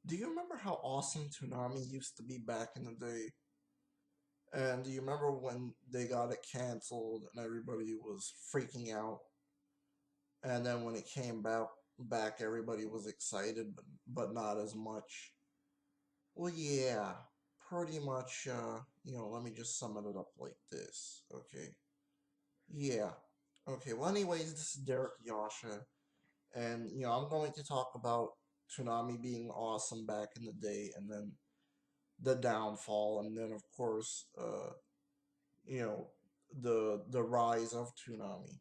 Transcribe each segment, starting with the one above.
Do you remember how awesome Toonami used to be back in the day? And do you remember when they got it canceled and everybody was freaking out? And then when it came back everybody was excited, but not as much. Well, yeah, pretty much. Let me just sum it up like this. Okay. Yeah. Okay. Well, anyways, this is Derek Yasha, and I'm going to talk about Toonami being awesome back in the day, and then the downfall, and then of course, you know, the rise of Toonami.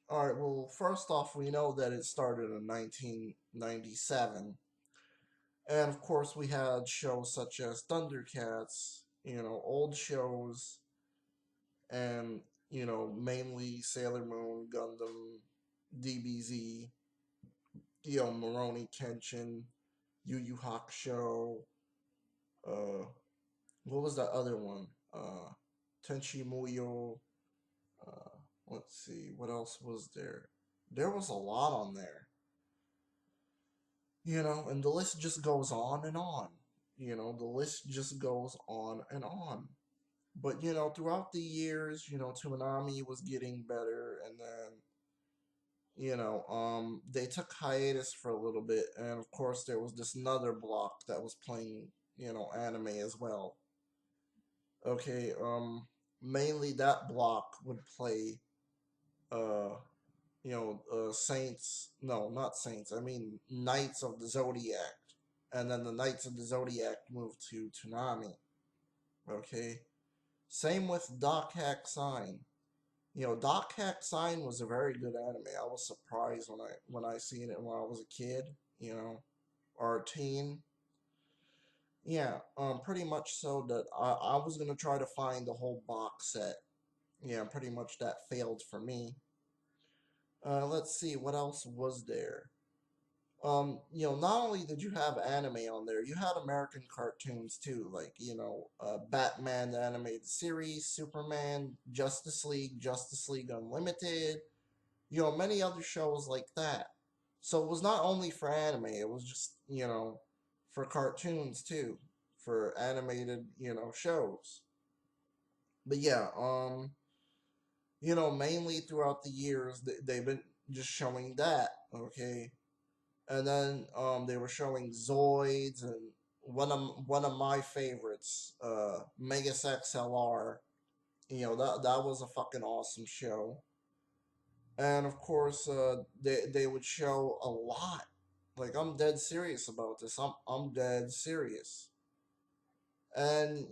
All right. Well, first off, we know that it started in 1997, and of course, we had shows such as Thundercats. Old shows, and mainly Sailor Moon, Gundam, DBZ. Moroni Kenshin, Yu Yu Hakusho. Uh, what was that other one? Tenchi Muyo. Uh, let's see, what else was there? There was a lot on there, and the list just goes on and on. The list just goes on and on. But throughout the years, Toonami was getting better, and then they took hiatus for a little bit, and of course there was this another block that was playing, anime as well. Okay, mainly that block would play, uh, Saints. No, not Saints. I mean Knights of the Zodiac, and then the Knights of the Zodiac moved to Toonami. Okay, same with Doc Hack Sign. Doc Hack Sign was a very good anime. I was surprised when I seen it when I was a kid, or a teen. Yeah, pretty much so that I was gonna try to find the whole box set. Yeah, pretty much that failed for me. Let's see, what else was there? Not only did you have anime on there, you had American cartoons too, like, Batman the animated series, Superman, Justice League Unlimited, many other shows like that. So it was not only for anime, it was just, for cartoons too, for animated, shows. But yeah, mainly throughout the years, they've been just showing that, okay? And then they were showing Zoids and one of my favorites, Megas XLR. That was a fucking awesome show. And of course, they would show a lot. Like, I'm dead serious about this. I'm dead serious. And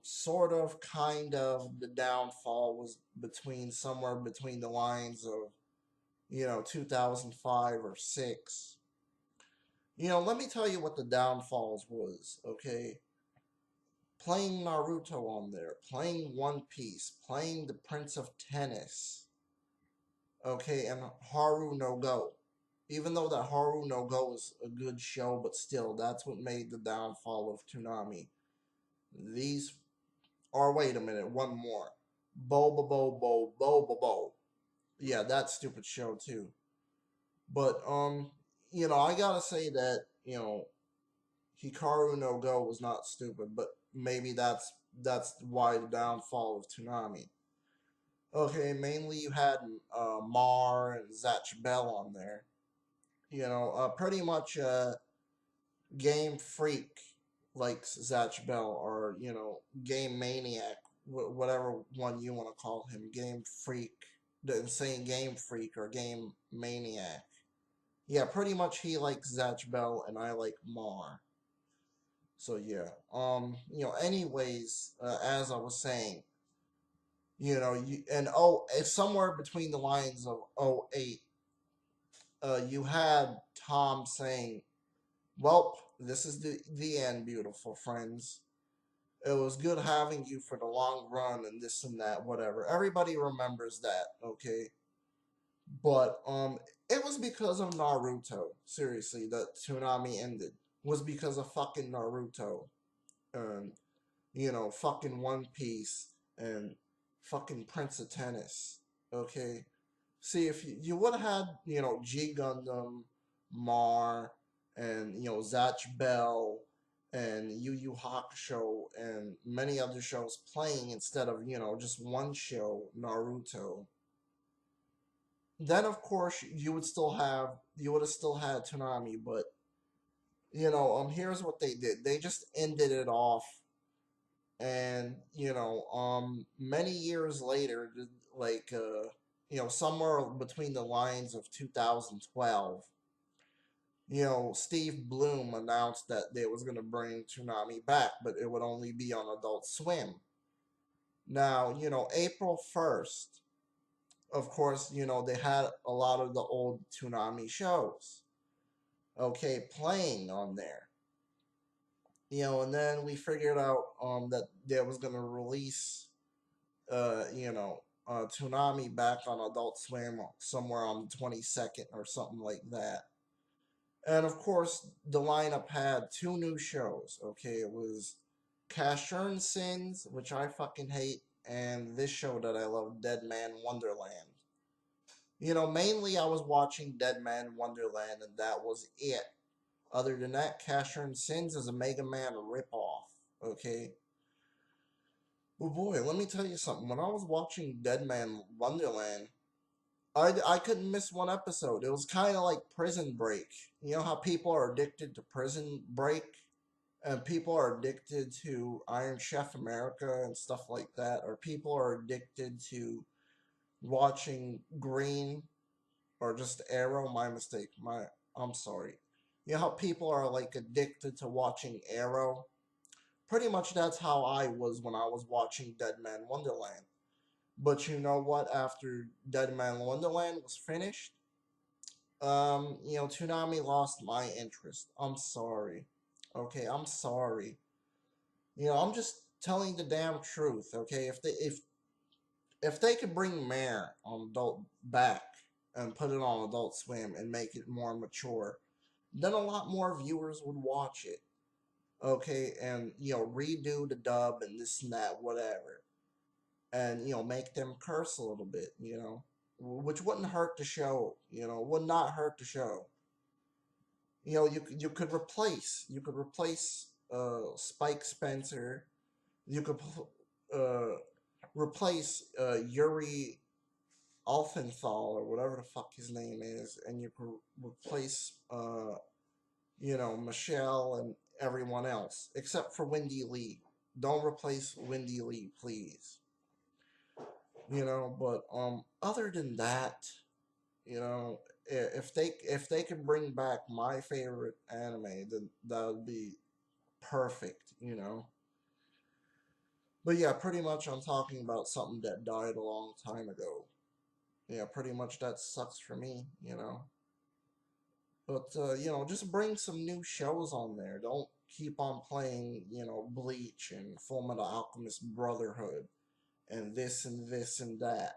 sort of, kind of, the downfall was between somewhere between the lines of 2005 or six. Let me tell you what the downfalls was. Okay, playing Naruto on there, playing One Piece, playing The Prince of Tennis, okay, and Haru no Go. Even though that Haru no Go is a good show, but still, that's what made the downfall of Toonami. These, or wait a minute, one more. Bo bo bo bo bo bo bo. Yeah, that stupid show too. But I gotta say that Hikaru no Go was not stupid, but maybe that's why the downfall of Toonami. Okay, mainly you had Mar and Zatch Bell on there. Pretty much Game Freak likes Zatch Bell, or Game Maniac, whatever one you want to call him, Game Freak, the insane Game Freak or Game Maniac. Yeah, pretty much he likes Zatch Bell and I like Mar. So yeah, anyways, as I was saying, it's somewhere between the lines of '08. You had Tom saying, "Well, this is the end, beautiful friends. It was good having you for the long run and this and that, whatever." Everybody remembers that, okay? But it was because of Naruto. Seriously, that Toonami ended was because of fucking Naruto. And fucking One Piece and fucking Prince of Tennis. Okay? See, if you would have had, G Gundam, Mar, and Zatch Bell and Yu Yu Hakusho and many other shows playing instead of just one show, Naruto. Then of course you would have still had Toonami, but here's what they did. They just ended it off, and many years later, like somewhere between the lines of 2012, Steve Bloom announced that they was gonna bring Toonami back, but it would only be on Adult Swim. Now, April 1st, of course, they had a lot of the old Toonami shows, okay, playing on there. And then we figured out that they was gonna release Toonami back on Adult Swim somewhere on the 22nd or something like that. And of course, the lineup had two new shows. Okay, it was Casshern Sins, which I fucking hate, and this show that I love, Dead Man Wonderland. Mainly I was watching Dead Man Wonderland, and that was it. Other than that, Casshern Sins is a Mega Man ripoff. Okay. Well, boy, let me tell you something. When I was watching Dead Man Wonderland, I couldn't miss one episode. It was kind of like Prison Break. You know how people are addicted to Prison Break? And people are addicted to Iron Chef America and stuff like that. Or people are addicted to watching Green or just Arrow. My mistake. I'm sorry. You know how people are like addicted to watching Arrow? Pretty much that's how I was when I was watching Dead Man Wonderland. But you know what? After Dead Man Wonderland was finished, Toonami lost my interest. I'm sorry. Okay, I'm sorry. I'm just telling the damn truth. Okay, if they could bring Mare on Adult back and put it on Adult Swim and make it more mature, then a lot more viewers would watch it. Okay, and redo the dub and this and that, whatever, and make them curse a little bit, which wouldn't hurt the show. Would not hurt the show. You could replace Spike Spencer. You could uh, replace Yuri Alfenthal or whatever the fuck his name is, and you could replace Michelle and everyone else except for Wendy Lee. Don't replace Wendy Lee, please. But other than that, you know, if they can bring back my favorite anime, then that would be perfect. But yeah, pretty much I'm talking about something that died a long time ago. Yeah, pretty much that sucks for me. But just bring some new shows on there. Don't keep on playing, Bleach and Fullmetal Alchemist Brotherhood and this and this and that.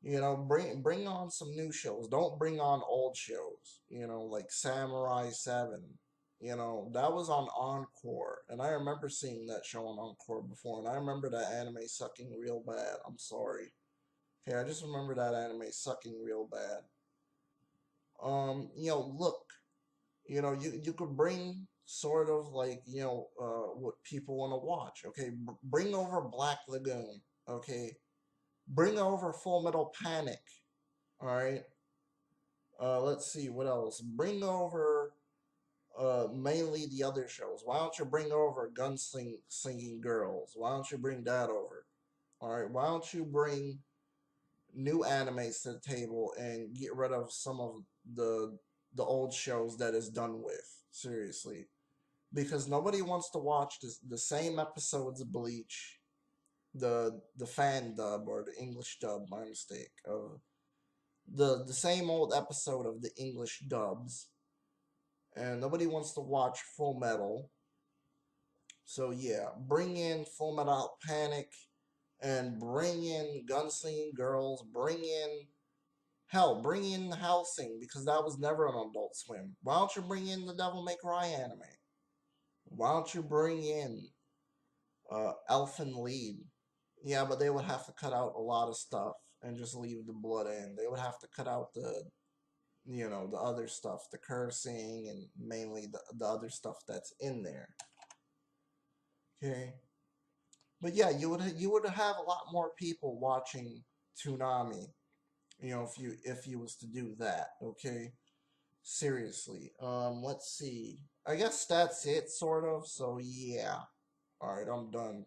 Bring on some new shows. Don't bring on old shows. Like Samurai 7. That was on Encore, and I remember seeing that show on Encore before, and I remember that anime sucking real bad. I'm sorry. Okay, I just remember that anime sucking real bad. Look, you could bring sort of like, what people want to watch. Okay, bring over Black Lagoon. Okay, bring over Full Metal Panic. All right. Let's see what else. Bring over mainly the other shows. Why don't you bring over Singing Girls? Why don't you bring that over? All right. Why don't you bring new animes to the table and get rid of some of the old shows that is done with? Seriously, because nobody wants to watch the same episodes of Bleach, the fan dub or the English dub. My mistake. Of the same old episode of the English dubs, and nobody wants to watch Full Metal. So yeah, bring in Full Metal Panic, and bring in Gunslinging Girls. Bring in Hellsing, because that was never on Adult Swim. Why don't you bring in the Devil May Cry anime? Why don't you bring in Elfen Lied? Yeah, but they would have to cut out a lot of stuff and just leave the blood in. They would have to cut out the other stuff, the cursing, and mainly the other stuff that's in there. Okay, but yeah, you would have a lot more people watching Toonami, if you was to do that. Okay, seriously. Let's see. I guess that's it, sort of. So yeah. All right, I'm done.